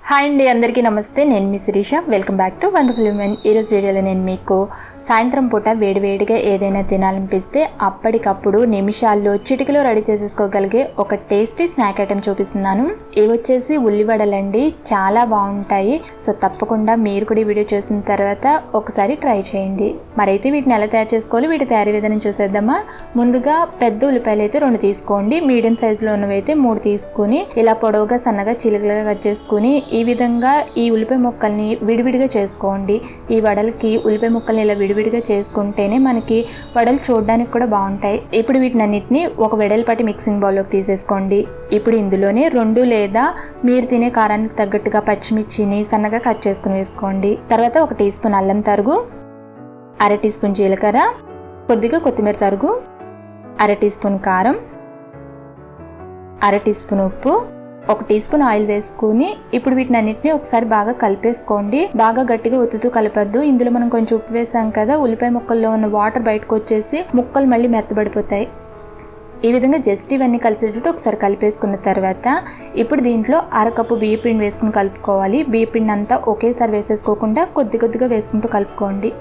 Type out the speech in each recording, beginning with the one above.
Hi అండి, అందరికీ నమస్తే. నేను మీ Sirisha. Welcome back to wonderful women. ఈరోజు వీడియోలో నేను మీకు సాయంత్రం పూట వేడివేడిగా ఏదైనా తినాలనిపిస్తే అప్పటికప్పుడు నిమిషాల్లో చిటికలో రెడీ చేసేసుకోగలిగే ఒక టేస్టీ స్నాక్ ఐటెం చూపిస్తున్నాను. ఇవి వచ్చేసి ఉల్లి వడలండి. చాలా బాగుంటాయి. సో తప్పకుండా మీరు కూడా ఈ వీడియో చూసిన తర్వాత ఒకసారి ట్రై చేయండి. మరైతే వీటిని ఎలా తయారు చేసుకోవాలి, వీటి తయారీ విధానం చూసేద్దామా. ముందుగా పెద్ద ఉల్లిపాయలు అయితే 2 తీసుకోండి. మీడియం సైజులో ఉన్నవి అయితే 3 తీసుకుని ఇలా పొడవుగా సన్నగా చిలుకలుగా కట్ చేసుకుని ఈ విధంగా ఈ ఉల్లిపాయ ముక్కల్ని విడివిడిగా చేసుకోండి. ఈ వడలకి ఉల్లిపాయ ముక్కల్ని ఇలా విడివిడిగా చేసుకుంటేనే మనకి వడలు చూడడానికి కూడా బాగుంటాయి. ఇప్పుడు వీటినన్నిటిని ఒక వెడల్పాటి మిక్సింగ్ బౌల్లోకి తీసేసుకోండి. ఇప్పుడు ఇందులోనే 2 లేదా మీరు తినే కారానికి తగ్గట్టుగా పచ్చిమిర్చిని సన్నగా కట్ చేసుకుని వేసుకోండి. తర్వాత 1 టీ స్పూన్ అల్లం తరుగు, 1/2 టీ స్పూన్ జీలకర్ర, కొద్దిగా కొత్తిమీర తరుగు, 1/2 టీ స్పూన్ కారం, 1/2 టీ స్పూన్ ఉప్పు, 1 టీ స్పూన్ ఆయిల్ వేసుకుని ఇప్పుడు వీటిని అన్నిటిని ఒకసారి బాగా కలిపేసుకోండి. బాగా గట్టిగా ఒత్తుతూ కలపద్దు. ఇందులో మనం కొంచెం ఉప్పు వేసాం కదా, ఉల్లిపాయ ముక్కల్లో ఉన్న వాటర్ బయటకు వచ్చేసి ముక్కలు మళ్ళీ మెత్తబడిపోతాయి. ఈ విధంగా జస్ట్ ఇవన్నీ కలిసేటట్టు ఒకసారి కలిపేసుకున్న తర్వాత ఇప్పుడు దీంట్లో 1/2 కప్పు బియ్య పిండి వేసుకుని కలుపుకోవాలి. బియ్య పిండి అంతా ఒకేసారి వేసేసుకోకుండా కొద్ది కొద్దిగా వేసుకుంటూ కలుపుకోండి.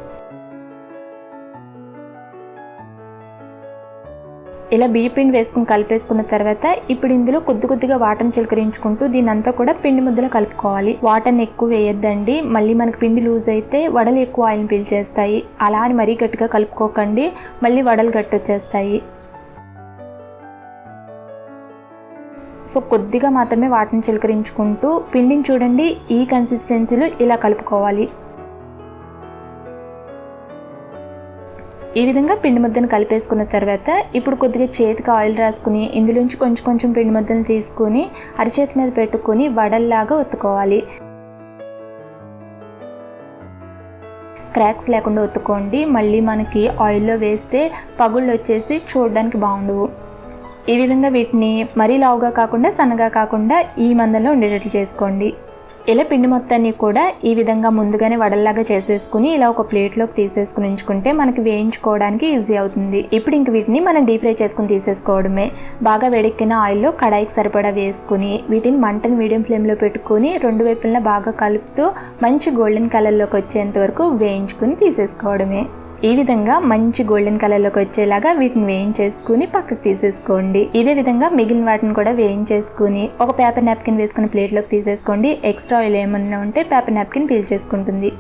ఇలా బియ్య పిండి వేసుకుని కలిపేసుకున్న తర్వాత ఇప్పుడు ఇందులో కొద్ది కొద్దిగా వాటర్ని చిలకరించుకుంటూ దీని అంతా కూడా పిండి ముద్దలో కలుపుకోవాలి. వాటర్ని ఎక్కువ వేయొద్దండి, మళ్ళీ మనకి పిండి లూజ్ అయితే వడలు ఎక్కువ ఆయిల్ని పీల్చేస్తాయి. అలా అని మరీ గట్టిగా కలుపుకోకండి, మళ్ళీ వడలు గట్టి వచ్చేస్తాయి. సో కొద్దిగా మాత్రమే వాటర్ని చిలకరించుకుంటూ పిండిని చూడండి ఈ కన్సిస్టెన్సీలో ఇలా కలుపుకోవాలి. ఈ విధంగా పిండి ముద్దను కలిపేసుకున్న తర్వాత ఇప్పుడు కొద్దిగా చేతికి ఆయిల్ రాసుకుని ఇందులోంచి కొంచెం కొంచెం పిండి ముద్దను తీసుకుని అరచేతి మీద పెట్టుకుని వడల్లాగా ఒత్తుకోవాలి. క్రాక్స్ లేకుండా ఒత్తుకోండి. మళ్ళీ మనకి ఆయిల్లో వేస్తే పగుళ్ళు వచ్చేసి చూడడానికి బాగుండవు. ఈ విధంగా వీటిని మరీ లావుగా కాకుండా సన్నగా కాకుండా ఈ మందంలో ఉండేటట్లు చేసుకోండి. ఇలా పిండి మొత్తాన్ని కూడా ఈ విధంగా ముందుగానే వడల్లాగా చేసేసుకుని ఇలా ఒక ప్లేట్లోకి తీసేసుకుని ఉంచుకుంటే మనకి వేయించుకోవడానికి ఈజీ అవుతుంది. ఇప్పుడు ఇంక వీటిని మనం డీప్ ఫ్రై చేసుకుని తీసేసుకోవడమే. బాగా వేడెక్కిన ఆయిల్లో కడాయికి సరిపడా వేసుకుని వీటిని మంటను మీడియం ఫ్లేమ్లో పెట్టుకుని 2 వైపులా బాగా కలుపుతూ మంచి గోల్డెన్ కలర్లోకి వచ్చేంత వరకు వేయించుకుని తీసేసుకోవడమే. ఈ విధంగా మంచి గోల్డెన్ కలర్లోకి వచ్చేలాగా వీటిని వేయించేసుకుని పక్కకు తీసేసుకోండి. ఇదే విధంగా మిగిలిన వాటిని కూడా వేయించేసుకుని ఒక పేపర్ నాప్కిన్ వేసుకుని ప్లేట్లోకి తీసేసుకోండి. ఎక్స్ట్రా ఆయిల్ ఏమన్నా ఉంటే పేపర్ నాప్కిన్ పీల్ చేసుకుంటుంది.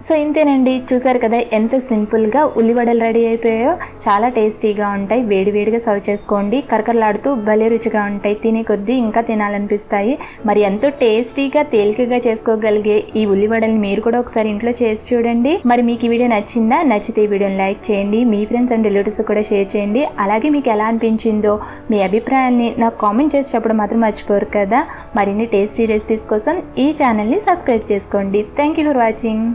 సో ఇంతేనండి, చూసారు కదా ఎంత సింపుల్గా ఉల్లివడలు రెడీ అయిపోయాయో. చాలా టేస్టీగా ఉంటాయి. వేడివేడిగా సర్వ్ చేసుకోండి. కరకరలాడుతూ భలే రుచిగా ఉంటాయి. తినే కొద్దీ ఇంకా తినాలనిపిస్తాయి. మరి ఎంతో టేస్టీగా తేలికగా చేసుకోగలిగే ఈ ఉల్లివడల్ని మీరు కూడా ఒకసారి ఇంట్లో చేసి చూడండి. మరి మీకు ఈ వీడియో నచ్చిందా? నచ్చితే ఈ వీడియోని లైక్ చేయండి. మీ ఫ్రెండ్స్ అండ్ రిలేటివ్స్ కూడా షేర్ చేయండి. అలాగే మీకు ఎలా అనిపించిందో మీ అభిప్రాయాన్ని నాకు కామెంట్ చేసి చెప్పడం మాత్రం మర్చిపోరు కదా. మరిన్ని టేస్టీ రెసిపీస్ కోసం ఈ ఛానల్ని సబ్స్క్రైబ్ చేసుకోండి. Thank you for watching.